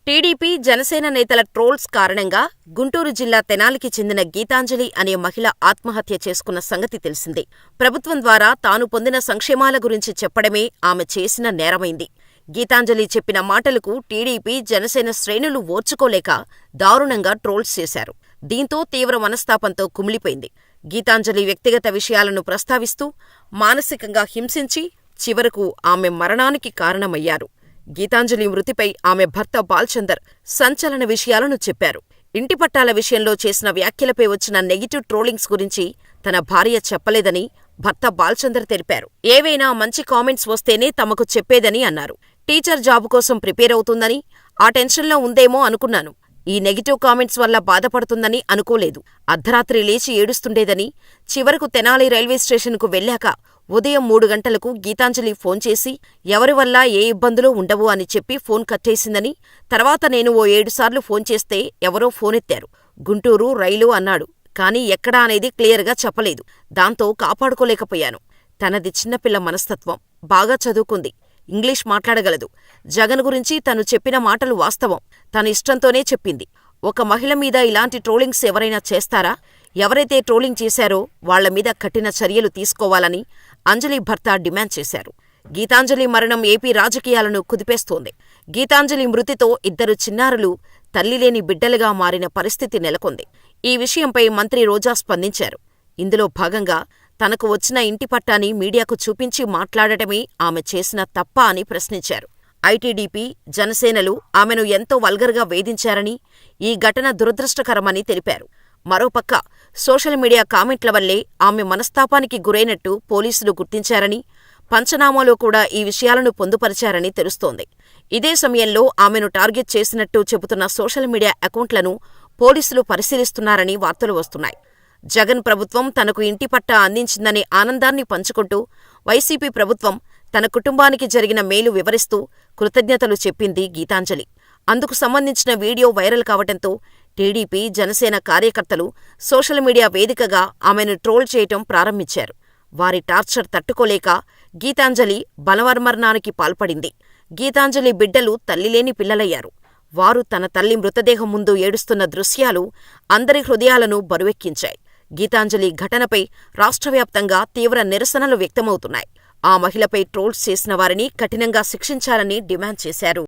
TDP, Janasena నేతల trolls కారణంగా గుంటూరు జిల్లా తెనాలికి చెందిన గీతాంజలి అనే మహిళ ఆత్మహత్య చేసుకున్న సంగతి తెలిసిందే. ప్రభుత్వం ద్వారా తాను పొందిన సంక్షేమాల గురించి చెప్పడమే ఆమె చేసిన నేరమైంది. గీతాంజలి చెప్పిన మాటలకు టీడీపీ, జనసేన శ్రేణులు ఓర్చుకోలేక దారుణంగా ట్రోల్స్ చేశారు. దీంతో తీవ్ర మనస్తాపంతో కుమిలిపోయింది. గీతాంజలి వ్యక్తిగత విషయాలను ప్రస్తావిస్తూ మానసికంగా హింసించి చివరకు ఆమె మరణానికి కారణమయ్యారు. గీతాంజలి మృతిపై ఆమె భర్త బాల్చందర్ సంచలన విషయాలను చెప్పారు. ఇంటి పట్టాల విషయంలో చేసిన వ్యాఖ్యలపై వచ్చిన నెగిటివ్ ట్రోలింగ్స్ గురించి తన భార్య చెప్పలేదని భర్త బాల్చందర్ తెలిపారు. ఏవైనా మంచి కామెంట్స్ వస్తేనే తమకు చెప్పేదని అన్నారు. టీచర్ జాబు కోసం ప్రిపేర్ అవుతుందని, ఆ టెన్షన్లో ఉందేమో అనుకున్నాను. ఈ నెగిటివ్ కామెంట్స్ వల్ల బాధపడుతుందని అనుకోలేదు. అర్ధరాత్రి లేచి ఏడుస్తుండేదని, చివరకు తెనాలి రైల్వే స్టేషన్కు వెళ్ళాక ఉదయం 3 గంటలకు గీతాంజలి ఫోన్ చేసి ఎవరి వల్ల ఏ ఇబ్బందులు ఉండవు అని చెప్పి ఫోన్ కట్టేసిందని, తర్వాత నేను ఓ 7 సార్లు ఫోన్ చేస్తే ఎవరో ఫోనెత్తారు. గుంటూరు, రైలు అన్నాడు. కానీ ఎక్కడా అనేది క్లియర్గా చెప్పలేదు. దాంతో కాపాడుకోలేకపోయాను. తనది చిన్నపిల్ల మనస్తత్వం. బాగా చదువుకుంది. ఇంగ్లీష్ మాట్లాడగలదు. జగన్ గురించి తను చెప్పిన మాటలు వాస్తవం. తన ఇష్టంతోనే చెప్పింది. ఒక మహిళ మీద ఇలాంటి ట్రోలింగ్స్ ఎవరైనా చేస్తారా? ఎవరైతే ట్రోలింగ్ చేశారో వాళ్ల మీద కఠిన చర్యలు తీసుకోవాలని అంజలి భర్త డిమాండ్ చేశారు. గీతాంజలి మరణం ఏపీ రాజకీయాలను కుదిపేస్తోంది. గీతాంజలి మృతితో 2 చిన్నారులు తల్లిలేని బిడ్డలుగా మారిన పరిస్థితి నెలకొంది. ఈ విషయంపై మంత్రి రోజా స్పందించారు. ఇందులో భాగంగా తనకు వచ్చిన ఇంటి పట్టాని మీడియాకు చూపించి మాట్లాడటమే ఆమె చేసిన తప్పా అని ప్రశ్నించారు. ఐటీడీపీ, జనసేనలు ఆమెను ఎంతో వల్గర్గా వేధించారని, ఈ ఘటన దురదృష్టకరమని తెలిపారు. మరోపక్క సోషల్ మీడియా కామెంట్ల వల్లే ఆమె మనస్తాపానికి గురైనట్టు పోలీసులు గుర్తించారని, పంచనామాలో కూడా ఈ విషయాలను పొందుపరిచారని తెలుస్తోంది. ఇదే సమయంలో ఆమెను టార్గెట్ చేసినట్టు చెబుతున్న సోషల్ మీడియా అకౌంట్లను పోలీసులు పరిశీలిస్తున్నారని వార్తలు వస్తున్నాయి. జగన్ ప్రభుత్వం తనకు ఇంటి పట్టా అందించిందనే ఆనందాన్ని పంచుకుంటూ వైసీపీ ప్రభుత్వం తన కుటుంబానికి జరిగిన మేలు వివరిస్తూ కృతజ్ఞతలు చెప్పింది గీతాంజలి. అందుకు సంబంధించిన వీడియో వైరల్ కావటంతో టీడీపీ, జనసేన కార్యకర్తలు సోషల్ మీడియా వేదికగా ఆమెను ట్రోల్ చేయటం ప్రారంభించారు. వారి టార్చర్ తట్టుకోలేక గీతాంజలి బలవన్మరణానికి పాల్పడింది. గీతాంజలి బిడ్డలు తల్లిలేని పిల్లలయ్యారు. వారు తన తల్లి మృతదేహం ముందు ఏడుస్తున్న దృశ్యాలు అందరి హృదయాలను బరువెక్కించాయి. గీతాంజలి ఘటనపై రాష్ట్రవ్యాప్తంగా తీవ్ర నిరసనలు వ్యక్తమవుతున్నాయి. ఆ మహిళపై ట్రోల్స్ చేసిన వారిని కఠినంగా శిక్షించాలని డిమాండ్ చేశారు.